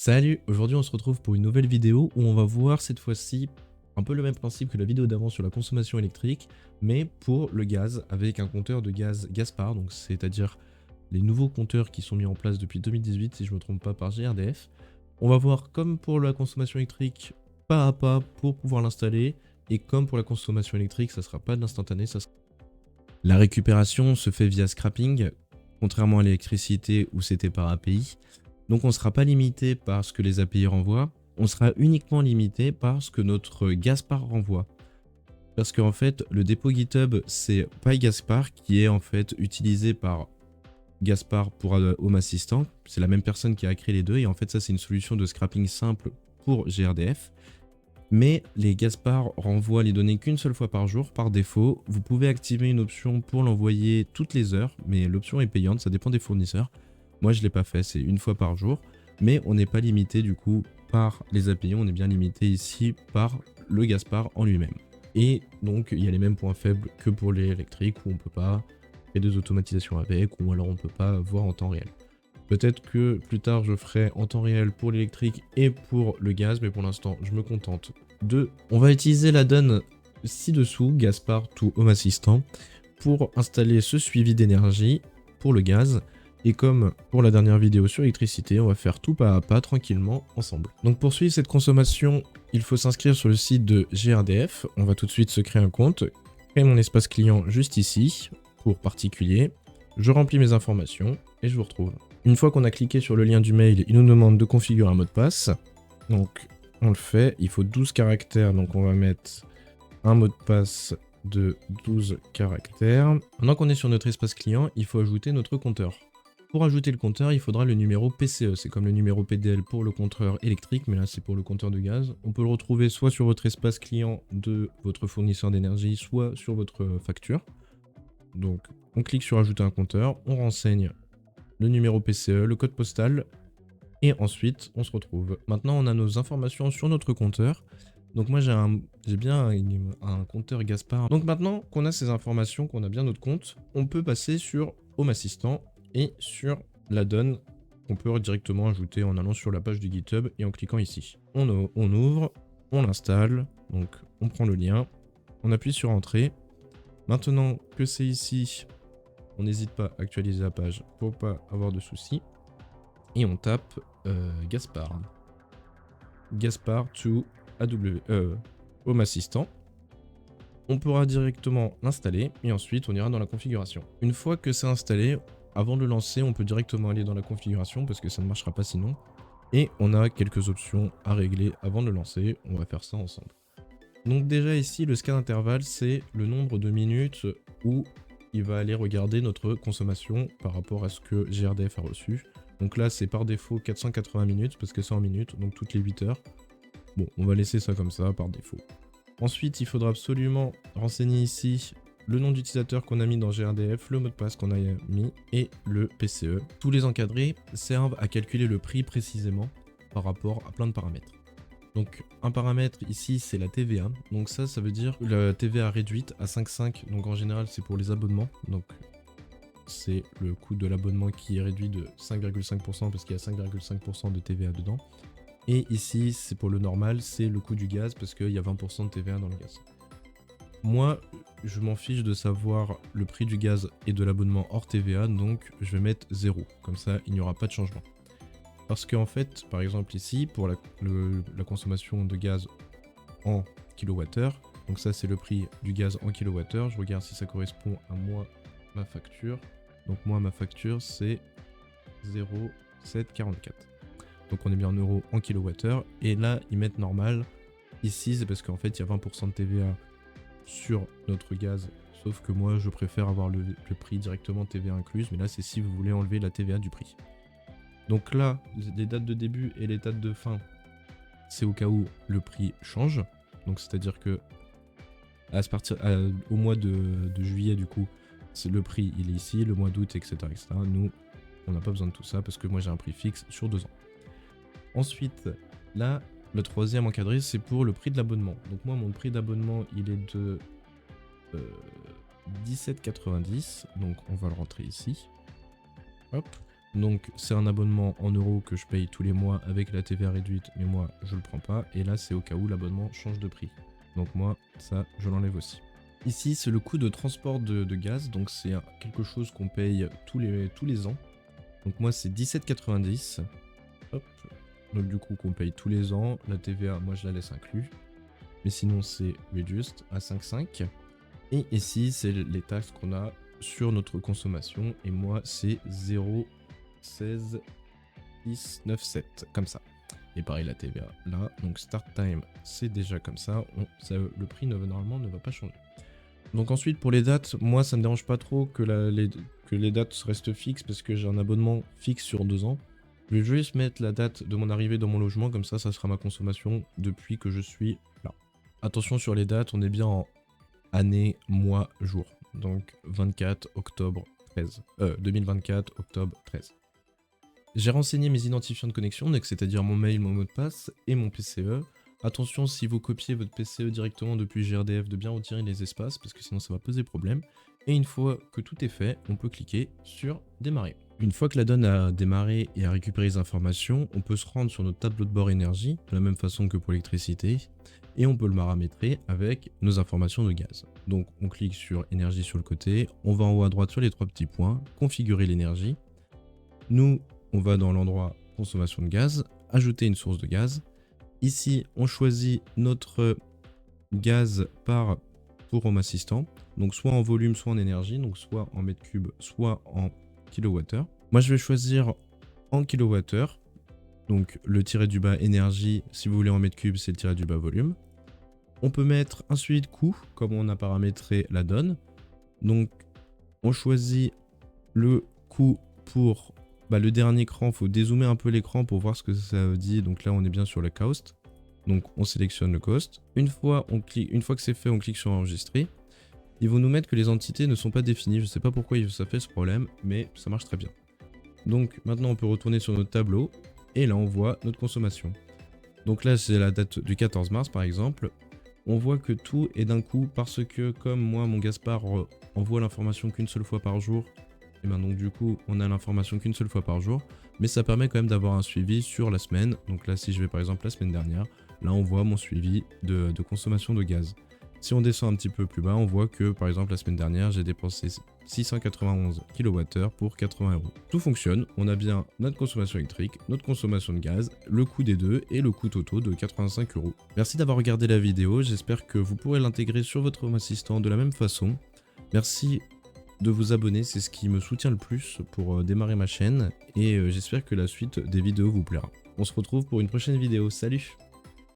Salut, aujourd'hui on se retrouve pour une nouvelle vidéo où on va voir cette fois-ci un peu le même principe que la vidéo d'avant sur la consommation électrique, mais pour le gaz avec un compteur de gaz Gaspard, donc c'est-à-dire les nouveaux compteurs qui sont mis en place depuis 2018 si je ne me trompe pas par GRDF. On va voir comme pour la consommation électrique pas à pas pour pouvoir l'installer, et comme pour la consommation électrique ça sera pas de l'instantané, la récupération se fait via scrapping, contrairement à l'électricité où c'était par API. Donc on ne sera pas limité par ce que les API renvoient, on sera uniquement limité par ce que notre Gaspard renvoie. Parce qu'en fait, le dépôt GitHub, c'est PyGaspard qui est en fait utilisé par Gaspard pour Home Assistant. C'est la même personne qui a créé les deux, et en fait ça c'est une solution de scrapping simple pour GRDF. Mais les Gaspard renvoient les données qu'une seule fois par jour par défaut. Vous pouvez activer une option pour l'envoyer toutes les heures, mais l'option est payante, ça dépend des fournisseurs. Moi je ne l'ai pas fait, c'est une fois par jour, mais on n'est pas limité du coup par les API, on est bien limité ici par le Gaspard en lui-même. Et donc il y a les mêmes points faibles que pour l'électrique où on peut pas faire des automatisations avec, ou alors on peut pas voir en temps réel. Peut-être que plus tard je ferai en temps réel pour l'électrique et pour le gaz, mais pour l'instant je me contente de... On va utiliser la donne ci-dessous, Gaspard to Home Assistant, pour installer ce suivi d'énergie pour le gaz. Et comme pour la dernière vidéo sur l'électricité, on va faire tout pas à pas tranquillement ensemble. Donc pour suivre cette consommation, il faut s'inscrire sur le site de GRDF. On va tout de suite se créer un compte, créer mon espace client juste ici, pour particulier. Je remplis mes informations et je vous retrouve. Une fois qu'on a cliqué sur le lien du mail, il nous demande de configurer un mot de passe. Donc on le fait, il faut 12 caractères, donc on va mettre un mot de passe de 12 caractères. Maintenant qu'on est sur notre espace client, il faut ajouter notre compteur. Pour ajouter le compteur, il faudra le numéro PCE, c'est comme le numéro PDL pour le compteur électrique, mais là c'est pour le compteur de gaz. On peut le retrouver soit sur votre espace client de votre fournisseur d'énergie, soit sur votre facture. Donc on clique sur ajouter un compteur, on renseigne le numéro PCE, le code postal, et ensuite on se retrouve. Maintenant on a nos informations sur notre compteur. Donc moi j'ai bien un compteur Gaspard. Donc maintenant qu'on a ces informations, qu'on a bien notre compte, on peut passer sur Home Assistant et sur la donne qu'on peut directement ajouter en allant sur la page du GitHub et en cliquant ici. On ouvre, on l'installe, donc on prend le lien, on appuie sur Entrée. Maintenant que c'est ici, on n'hésite pas à actualiser la page pour pas avoir de soucis. Et on tape Gaspard. Gaspard to Home Assistant. On pourra directement l'installer et ensuite on ira dans la configuration. Une fois que c'est installé, avant de le lancer, on peut directement aller dans la configuration parce que ça ne marchera pas sinon. Et on a quelques options à régler avant de le lancer. On va faire ça ensemble. Donc déjà ici, le scan intervalle, c'est le nombre de minutes où il va aller regarder notre consommation par rapport à ce que GRDF a reçu. Donc là, c'est par défaut 480 minutes parce que c'est en minutes, donc toutes les 8 heures. Bon, on va laisser ça comme ça par défaut. Ensuite, il faudra absolument renseigner ici le nom d'utilisateur qu'on a mis dans GRDF, le mot de passe qu'on a mis et le PCE. Tous les encadrés servent à calculer le prix précisément par rapport à plein de paramètres. Donc un paramètre ici c'est la TVA, donc ça veut dire la TVA réduite à 5,5, donc en général c'est pour les abonnements, donc c'est le coût de l'abonnement qui est réduit de 5,5% parce qu'il y a 5,5% de TVA dedans. Et ici c'est pour le normal, c'est le coût du gaz parce qu'il y a 20% de TVA dans le gaz. Moi je m'en fiche de savoir le prix du gaz et de l'abonnement hors TVA, donc je vais mettre 0, comme ça il n'y aura pas de changement. Parce qu'en fait, par exemple ici, pour la consommation de gaz en kilowattheure, donc ça c'est le prix du gaz en kilowattheure, je regarde si ça correspond à moi, ma facture. Donc moi ma facture c'est 0,744. Donc on est bien en euros en kilowattheure, et là ils mettent normal. Ici c'est parce qu'en fait il y a 20% de TVA sur notre gaz, sauf que moi je préfère avoir le prix directement TVA incluse, mais là c'est si vous voulez enlever la TVA du prix. Donc là, les dates de début et les dates de fin, c'est au cas où le prix change. Donc c'est-à-dire que au mois de juillet, du coup, le prix il est ici, le mois d'août, etc., etc. Nous, on n'a pas besoin de tout ça parce que moi j'ai un prix fixe sur 2 ans. Ensuite, là, le troisième encadré, c'est pour le prix de l'abonnement. Donc moi, mon prix d'abonnement, il est de 17,90. Donc on va le rentrer ici. Hop. Donc c'est un abonnement en euros que je paye tous les mois avec la TVA réduite, mais moi je le prends pas. Et là c'est au cas où l'abonnement change de prix. Donc moi ça je l'enlève aussi. Ici c'est le coût de transport de gaz, donc c'est quelque chose qu'on paye tous les ans. Donc moi c'est 17,90. Hop. Donc du coup qu'on paye tous les ans. La TVA moi je la laisse inclus. Mais sinon c'est reduced à 5,5. Et ici c'est les taxes qu'on a sur notre consommation. Et moi c'est 0,16697 comme ça. Et pareil la TVA là. Donc start time c'est déjà comme ça. Le prix normalement ne va pas changer. Donc ensuite pour les dates, moi ça me dérange pas trop que les dates restent fixes parce que j'ai un abonnement fixe sur 2 ans. Je vais juste mettre la date de mon arrivée dans mon logement, comme ça sera ma consommation depuis que je suis là. Attention sur les dates, on est bien en année, mois, jour. Donc 24 octobre 13. 2024 octobre 13. J'ai renseigné mes identifiants de connexion, c'est-à-dire mon mail, mon mot de passe et mon PCE. Attention, si vous copiez votre PCE directement depuis GRDF, de bien retirer les espaces, parce que sinon ça va poser problème. Et une fois que tout est fait, on peut cliquer sur démarrer. Une fois que la donne a démarré et a récupéré les informations, on peut se rendre sur notre tableau de bord énergie, de la même façon que pour l'électricité, et on peut le paramétrer avec nos informations de gaz. Donc on clique sur énergie sur le côté, on va en haut à droite sur les 3 petits points, configurer l'énergie. Nous, on va dans l'endroit consommation de gaz, ajouter une source de gaz. Ici, on choisit notre gaz pour Home Assistant, donc soit en volume, soit en énergie, donc soit en mètres cubes, soit en kilowattheure. Moi, je vais choisir en kilowattheure, donc le tiré du bas énergie, si vous voulez en mètres cubes, c'est le tiré du bas volume. On peut mettre un suivi de coût, comme on a paramétré la donne. Donc, on choisit le coût pour le dernier cran. Il faut dézoomer un peu l'écran pour voir ce que ça dit. Donc là, on est bien sur le cost. Donc, on sélectionne le cost. Une fois que c'est fait, on clique sur enregistrer. Ils vont nous mettre que les entités ne sont pas définies. Je ne sais pas pourquoi ça fait ce problème, mais ça marche très bien. Donc, maintenant, on peut retourner sur notre tableau. Et là, on voit notre consommation. Donc là, c'est la date du 14 mars, par exemple. On voit que tout est d'un coup parce que comme moi, mon Gaspard envoie l'information qu'une seule fois par jour, et ben donc du coup, on a l'information qu'une seule fois par jour, mais ça permet quand même d'avoir un suivi sur la semaine. Donc là, si je vais par exemple la semaine dernière, là on voit mon suivi de consommation de gaz. Si on descend un petit peu plus bas, on voit que par exemple la semaine dernière, j'ai dépensé 691 kWh pour 80 €. Tout fonctionne, on a bien notre consommation électrique, notre consommation de gaz, le coût des deux et le coût total de 85 €. Merci d'avoir regardé la vidéo, j'espère que vous pourrez l'intégrer sur votre Home Assistant de la même façon. Merci de vous abonner, c'est ce qui me soutient le plus pour démarrer ma chaîne et j'espère que la suite des vidéos vous plaira. On se retrouve pour une prochaine vidéo, salut!